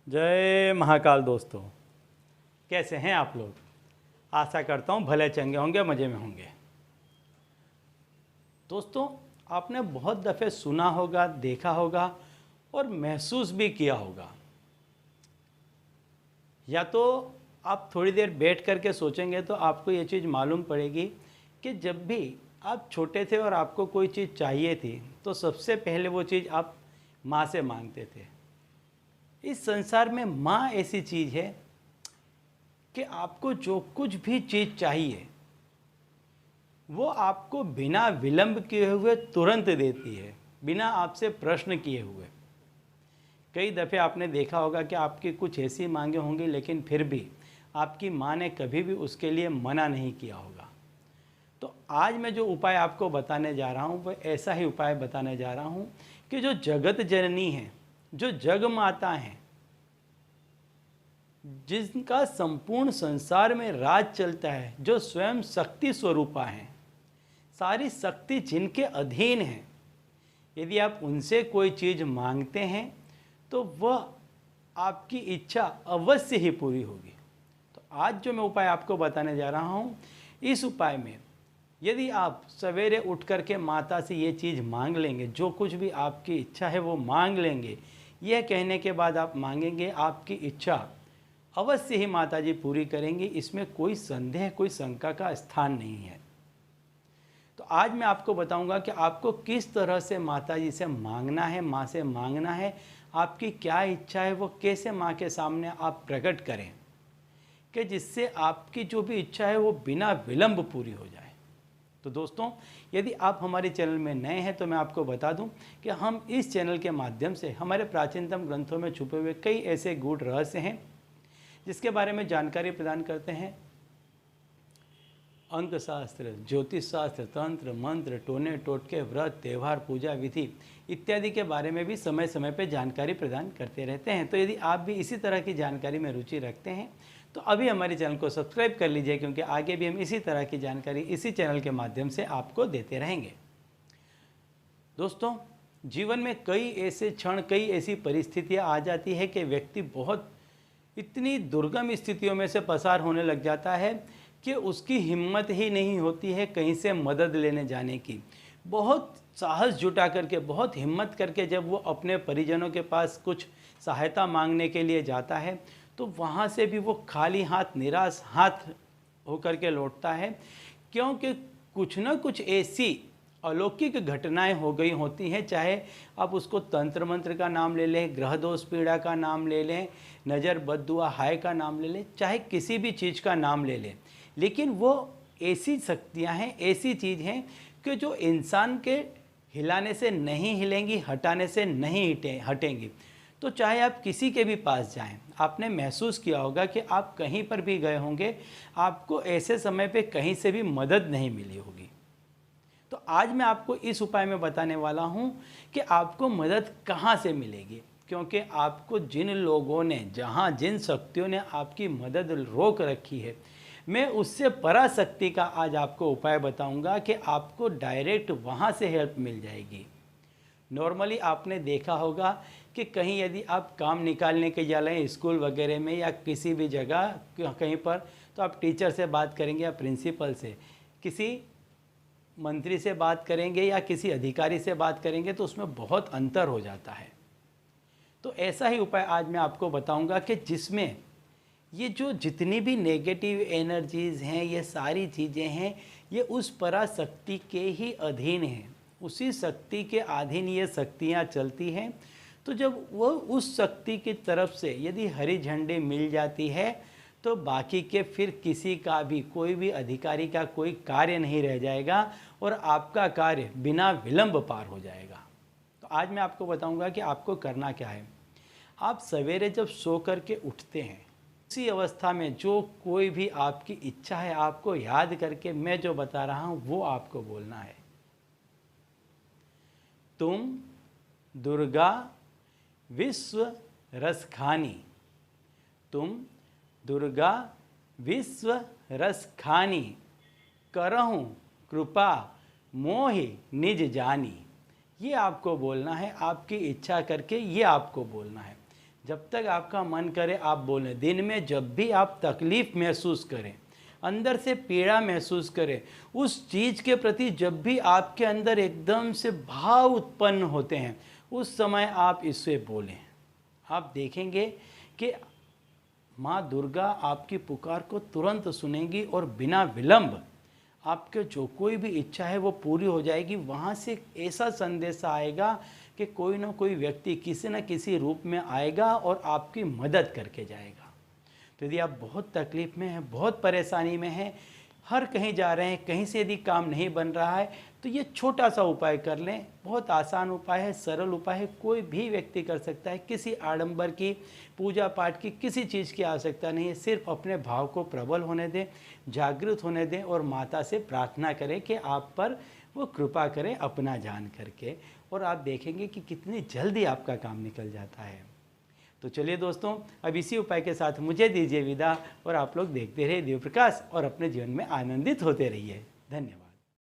जय महाकाल दोस्तों, कैसे हैं आप लोग। आशा करता हूँ भले चंगे होंगे, मज़े में होंगे। दोस्तों, आपने बहुत दफ़े सुना होगा, देखा होगा और महसूस भी किया होगा। या तो आप थोड़ी देर बैठ करके सोचेंगे तो आपको ये चीज़ मालूम पड़ेगी कि जब भी आप छोटे थे और आपको कोई चीज़ चाहिए थी तो सबसे पहले वो चीज़ आप माँ से मांगते थे। इस संसार में माँ ऐसी चीज़ है कि आपको जो कुछ भी चीज़ चाहिए वो आपको बिना विलंब किए हुए तुरंत देती है, बिना आपसे प्रश्न किए हुए। कई दफ़े आपने देखा होगा कि आपकी कुछ ऐसी मांगे होंगी लेकिन फिर भी आपकी माँ ने कभी भी उसके लिए मना नहीं किया होगा। तो आज मैं जो उपाय आपको बताने जा रहा हूँ वह ऐसा ही उपाय बताने जा रहा हूँ कि जो जगत जननी है, जो जग माता हैं, जिनका संपूर्ण संसार में राज चलता है, जो स्वयं शक्ति स्वरूपा हैं, सारी शक्ति जिनके अधीन है, यदि आप उनसे कोई चीज़ मांगते हैं तो वह आपकी इच्छा अवश्य ही पूरी होगी। तो आज जो मैं उपाय आपको बताने जा रहा हूँ, इस उपाय में यदि आप सवेरे उठ कर के माता से ये चीज़ मांग लेंगे, जो कुछ भी आपकी इच्छा है वो मांग लेंगे, यह कहने के बाद आप मांगेंगे, आपकी इच्छा अवश्य ही माता जी पूरी करेंगी। इसमें कोई संदेह, कोई शंका का स्थान नहीं है। तो आज मैं आपको बताऊंगा कि आपको किस तरह से माता जी से मांगना है, माँ से मांगना है, आपकी क्या इच्छा है वो कैसे माँ के सामने आप प्रकट करें कि जिससे आपकी जो भी इच्छा है वो बिना विलंब पूरी हो जाए। तो दोस्तों, यदि आप हमारे चैनल में नए हैं तो मैं आपको बता दूं कि हम इस चैनल के माध्यम से हमारे प्राचीनतम ग्रंथों में छुपे हुए कई ऐसे गूढ़ रहस्य हैं जिसके बारे में जानकारी प्रदान करते हैं। अंक शास्त्र, ज्योतिष शास्त्र, तंत्र मंत्र, टोने टोटके, व्रत, त्यौहार, पूजा विधि इत्यादि के बारे में भी समय समय पर जानकारी प्रदान करते रहते हैं। तो यदि आप भी इसी तरह की जानकारी में रुचि रखते हैं तो अभी हमारे चैनल को सब्सक्राइब कर लीजिए, क्योंकि आगे भी हम इसी तरह की जानकारी इसी चैनल के माध्यम से आपको देते रहेंगे। दोस्तों, जीवन में कई ऐसे क्षण, कई ऐसी परिस्थितियाँ आ जाती है कि व्यक्ति बहुत इतनी दुर्गम स्थितियों में से पसार होने लग जाता है कि उसकी हिम्मत ही नहीं होती है कहीं से मदद लेने जाने की। बहुत साहस जुटा करके, बहुत हिम्मत करके जब वो अपने परिजनों के पास कुछ सहायता मांगने के लिए जाता है तो वहाँ से भी वो खाली हाथ, निराश हाथ होकर के लौटता है, क्योंकि कुछ न कुछ ऐसी अलौकिक घटनाएं हो गई होती हैं। चाहे आप उसको तंत्र मंत्र का नाम ले लें, ग्रह दोष पीड़ा का नाम ले लें, नज़र बद्दुआ हाय का नाम ले लें, चाहे किसी भी चीज़ का नाम ले लें, लेकिन वो ऐसी शक्तियां हैं, ऐसी चीज़ हैं कि जो इंसान के हिलाने से नहीं हिलेंगी, हटाने से नहीं हटेंगी। तो चाहे आप किसी के भी पास जाएं, आपने महसूस किया होगा कि आप कहीं पर भी गए होंगे, आपको ऐसे समय पे कहीं से भी मदद नहीं मिली होगी। तो आज मैं आपको इस उपाय में बताने वाला हूं कि आपको मदद कहां से मिलेगी, क्योंकि आपको जिन लोगों ने, जहां जिन शक्तियों ने आपकी मदद रोक रखी है, मैं उससे पराशक्ति का आज आपको उपाय बताऊंगा कि आपको डायरेक्ट वहां से हेल्प मिल जाएगी। नॉर्मली आपने देखा होगा कि कहीं यदि आप काम निकालने के जा रहे हैं स्कूल वगैरह में या किसी भी जगह कहीं पर, तो आप टीचर से बात करेंगे या प्रिंसिपल से, किसी मंत्री से बात करेंगे या किसी अधिकारी से बात करेंगे, तो उसमें बहुत अंतर हो जाता है। तो ऐसा ही उपाय आज मैं आपको बताऊंगा कि जिसमें ये जो जितनी भी नेगेटिव एनर्जीज़ हैं, ये सारी चीज़ें हैं, ये उस पराशक्ति के ही अधीन हैं, उसी शक्ति के अधीन ये शक्तियाँ चलती हैं। तो जब वो उस शक्ति की तरफ से यदि हरी झंडी मिल जाती है तो बाकी के फिर किसी का भी, कोई भी अधिकारी का कोई कार्य नहीं रह जाएगा और आपका कार्य बिना विलंब पार हो जाएगा। तो आज मैं आपको बताऊंगा कि आपको करना क्या है। आप सवेरे जब सो कर के उठते हैं, उसी अवस्था में जो कोई भी आपकी इच्छा है, आपको याद करके मैं जो बता रहा हूँ वो आपको बोलना है। तुम दुर्गा विश्व रस खानी, तुम दुर्गा विश्व रस खानी, करहूँ कृपा मोहि निज जानी। ये आपको बोलना है, आपकी इच्छा करके ये आपको बोलना है। जब तक आपका मन करे आप बोलें। दिन में जब भी आप तकलीफ़ महसूस करें, अंदर से पीड़ा महसूस करें, उस चीज़ के प्रति जब भी आपके अंदर एकदम से भाव उत्पन्न होते हैं, उस समय आप इससे बोलें। आप देखेंगे कि माँ दुर्गा आपकी पुकार को तुरंत सुनेगी और बिना विलंब आपके जो कोई भी इच्छा है वो पूरी हो जाएगी। वहाँ से ऐसा संदेश आएगा कि कोई ना कोई व्यक्ति किसी न किसी रूप में आएगा और आपकी मदद करके जाएगा। तो यदि आप बहुत तकलीफ़ में हैं, बहुत परेशानी में हैं, हर कहीं जा रहे हैं, कहीं से यदि काम नहीं बन रहा है, तो ये छोटा सा उपाय कर लें। बहुत आसान उपाय है, सरल उपाय है, कोई भी व्यक्ति कर सकता है। किसी आडंबर की, पूजा पाठ की, किसी चीज़ की आवश्यकता नहीं है। सिर्फ अपने भाव को प्रबल होने दें, जागृत होने दें और माता से प्रार्थना करें कि आप पर वो कृपा करें अपना जान करके, और आप देखेंगे कि कितनी जल्दी आपका काम निकल जाता है। तो चलिए दोस्तों, अब इसी उपाय के साथ मुझे दीजिए विदा, और आप लोग देखते रहिए दिव्य प्रकाश और अपने जीवन में आनंदित होते रहिए। धन्यवाद।